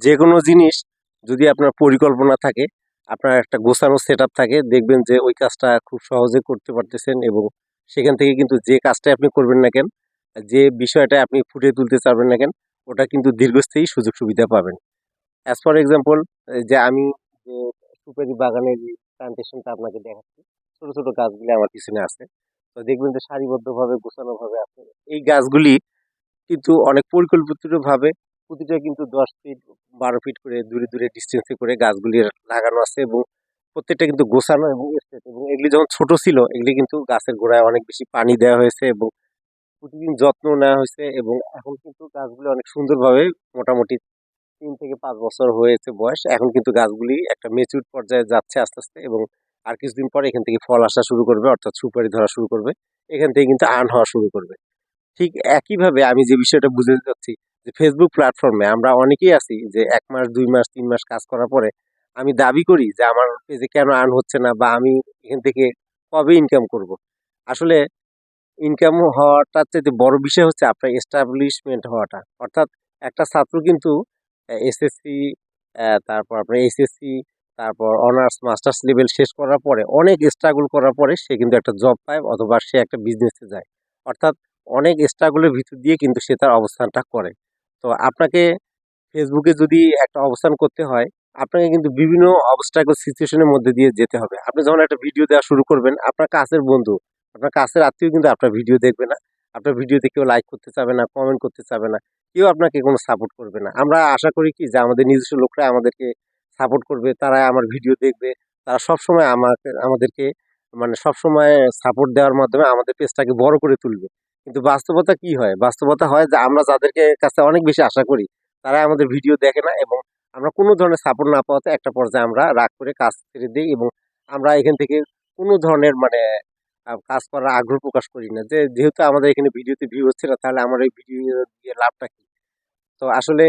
যেকোনো জিনিস যদি আপনার পরিকল্পনা থাকে, আপনার একটা গোছানো সেটআপ থাকে, দেখবেন যে ওই কাজটা খুব সহজে করতে পারতেছেন এবং সেখান থেকে কিন্তু যে কাজটাই আপনি করবেন না কেন, যে বিষয়টা আপনি ফুটিয়ে তুলতে চাইবেন না কেন, ওটা কিন্তু দীর্ঘস্থায়ী সুযোগ সুবিধা পাবেন। অ্যাজ ফর এক্সাম্পল, যে আমি যে সুপারি বাগানের যে প্লান্টেশনটা আপনাকে দেখাচ্ছি, ছোট ছোট গাছগুলি আমার পিছনে আছে। তো দেখবেন যে সারিবদ্ধভাবে গোছানোভাবে আছে। এই গাছগুলি কিন্তু অনেক পরিকল্পিতভাবে প্রতিটা কিন্তু ১০ ফিট ১২ ফিট করে দূরে দূরে ডিস্টেন্সে করে গাছগুলি লাগানো আছে এবং প্রত্যেকটা কিন্তু গোছানো এবং স্ট্রেট, এবং এগুলি যখন ছোট ছিল এগুলি কিন্তু গাছের গোড়ায় অনেক বেশি পানি দেওয়া হয়েছে এবং প্রতিদিন যত্ন নেওয়া হয়েছে এবং এখন কিন্তু গাছগুলি অনেক সুন্দরভাবে, মোটামুটি ৩ থেকে ৫ বছর হয়েছে বয়স, এখন কিন্তু গাছগুলি একটা মেচুর পর্যায়ে যাচ্ছে আস্তে আস্তে এবং আর কিছুদিন পরে এখান থেকে ফল আসা শুরু করবে, অর্থাৎ সুপারি ধরা শুরু করবে। এখান থেকে কিন্তু আর্ন হওয়া শুরু করবে। ঠিক একইভাবে আমি যে বিষয়টা বুঝাতে চাচ্ছি, যে ফেসবুক প্ল্যাটফর্মে আমরা অনেকেই আছি যে ১ মাস, ২ মাস, ৩ মাস কাজ করার পরে আমি দাবি করি যে আমার পেজে কেন আর্ন হচ্ছে না বা আমি এখান থেকে কবে ইনকাম করব। আসলে ইনকাম হওয়াটার চাইতে বড় বিষয় হচ্ছে আপনার এস্টাবলিশমেন্ট হওয়াটা। অর্থাৎ একটা ছাত্র কিন্তু এসএসসি, তারপর আপনার এইচএসসি, তারপর অনার্স, মাস্টার্স লেভেল শেষ করার পরে অনেক স্ট্রাগল করার পরে সে কিন্তু একটা জব পায় অথবা সে একটা বিজনেসে যায়। অর্থাৎ অনেক স্ট্রাগলের ভিতর দিয়ে কিন্তু সে তার অবস্থানটা করে। তো আপনাকে ফেসবুকে যদি একটা অবস্থান করতে হয়, আপনাকে কিন্তু বিভিন্ন অবস্ট্রাগল সিচুয়েশন এর মধ্যে দিয়ে যেতে হবে। আপনি যখন একটা ভিডিও দেওয়া শুরু করবেন, আপনার কাছের বন্ধু, আপনার কাছের আত্মীয় কিন্তু আপনার ভিডিও দেখবে না। আপনার ভিডিওতে কেউ লাইক করতে চাবে না, কমেন্ট করতে চাবে না। কেউ আপনাকে কোনো সাপোর্ট করবে না। আমরা আশা করি কি যে আমাদের নিজস্ব লোকরা আমাদেরকে সাপোর্ট করবে, তারা আমার ভিডিও দেখবে। তারা সবসময় আমাদেরকে মানে সবসময় সাপোর্ট দেওয়ার মাধ্যমে আমাদের পেজটাকে বড় করে তুলবে। কিন্তু বাস্তবতা কি হয়? বাস্তবতা হয় যে আমরা যাদেরকে কাছে অনেক বেশি আশা করি, তারা আমাদের ভিডিও দেখে না এবং আমরা কোনো ধরনের সাপোর্ট না পাওয়াতে একটা পর্যায়ে আমরা রাগ করে কাজ ছেড়ে দেই এবং আমরা এখান থেকে কোনো ধরনের মানে কাজ করার আগ্রহ প্রকাশ করি না। যেহেতু আমাদের এখানে ভিডিওতে ভিউ হচ্ছে না, তাহলে আমার এই ভিডিও দিয়ে লাভটা কি? তো আসলে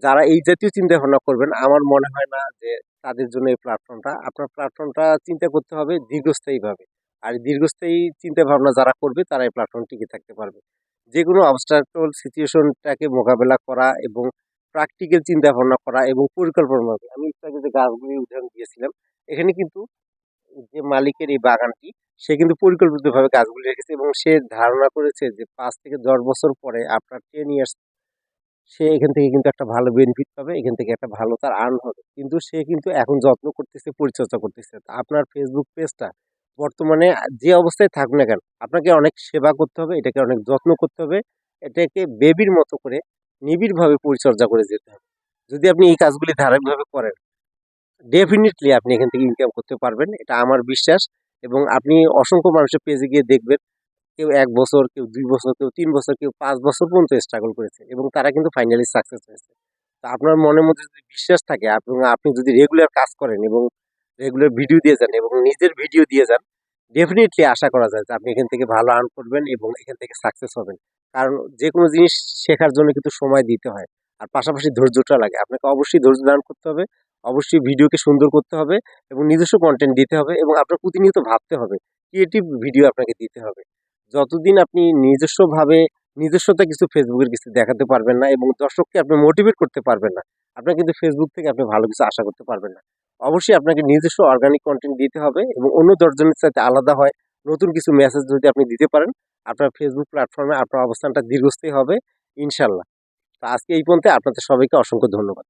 যারা এই জাতীয় চিন্তা ভাবনা করবেন, আমার মনে হয় না যে তাদের জন্য এই প্ল্যাটফর্মটা। আপনার প্ল্যাটফর্মটা চিন্তা করতে হবে দীর্ঘস্থায়ীভাবে। আর দীর্ঘস্থায়ী চিন্তা ভাবনা যারা করবে তারা এই প্ল্যাটফর্মে টিকে থাকতে পারবে। যেকোনো obstacle সিচুয়েশনটাকে মোকাবেলা করা এবং প্র্যাকটিক্যাল চিন্তা ভাবনা করা এবং পরিকল্পনা মাফিক। আমি একটু আগে যে গাছগুলির উদাহরণ দিয়েছিলাম, এখানে কিন্তু যে মালিকের এই বাগানটি, সে কিন্তু পরিকল্পিতভাবে গাছগুলি রেখেছে এবং সে ধারণা করেছে যে ৫ থেকে ১০ বছর পরে, আফটার 10 ইয়ার্স, সে এখান থেকে কিন্তু একটা ভালো বেনিফিট পাবে, এখান থেকে একটা ভালো তার আর্ন হবে। কিন্তু সে কিন্তু এখন যত্ন করতেছে, পরিচর্যা করতেছে। তা আপনার ফেসবুক পেজটা বর্তমানে যে অবস্থায় থাকুক না কেন, আপনাকে অনেক সেবা করতে হবে, এটাকে অনেক যত্ন করতে হবে, এটাকে বেবির মতো করে নিবিড়ভাবে পরিচর্যা করে যেতে হবে। যদি আপনি এই কাজগুলি ধারাবাহিকভাবে করেন, ডেফিনিটলি আপনি এখান থেকে ইনকাম করতে পারবেন। এটা আমার বিশ্বাস এবং আপনি অসংখ্য মানুষের পেজে গিয়ে দেখবেন কেউ ১ বছর, কেউ ২ বছর, কেউ ৩ বছর, কেউ ৫ বছর পর্যন্ত স্ট্রাগল করেছে এবং তারা কিন্তু ফাইনালি সাকসেস হয়েছে। তো আপনার মনের মধ্যে যদি বিশ্বাস থাকে এবং আপনি যদি রেগুলার কাজ করেন এবং রেগুলার ভিডিও দিয়ে যান এবং নিজের ভিডিও দিয়ে যান, ডেফিনিটলি আশা করা যায় যে আপনি এখান থেকে ভালো আর্ন করবেন এবং এখান থেকে সাকসেস হবেন। কারণ যেকোনো জিনিস শেখার জন্য কিন্তু সময় দিতে হয়। আর পাশাপাশি ধৈর্যটা লাগে। আপনাকে অবশ্যই ধৈর্য ধারণ করতে হবে। অবশ্যই ভিডিওকে সুন্দর করতে হবে এবং নিজস্ব কনটেন্ট দিতে হবে এবং আপনার প্রতিনিয়ত ভাবতে হবে। ক্রিয়েটিভ ভিডিও আপনাকে দিতে হবে। যতদিন আপনি নিজস্বভাবে নিজস্বতা কিছু ফেসবুকের কিছু দেখাতে পারবেন না এবং দর্শককে আপনি মোটিভেট করতে পারবেন না, আপনার কিন্তু ফেসবুক থেকে আপনি ভালো কিছু আশা করতে পারবেন না। অবশ্যই আপনাকে নিজস্ব অর্গানিক কনটেন্ট দিতে হবে এবং অন্য ১০ জনের চাইতে আলাদা হয় নতুন কিছু মেসেজ যদি আপনি দিতে পারেন, আপনার ফেসবুক প্ল্যাটফর্মে আপনার অবস্থানটা দীর্ঘস্থায়ী হবে ইনশাল্লাহ। তো আজকে এই পর্যন্ত, আপনাদের সবাইকে অসংখ্য ধন্যবাদ।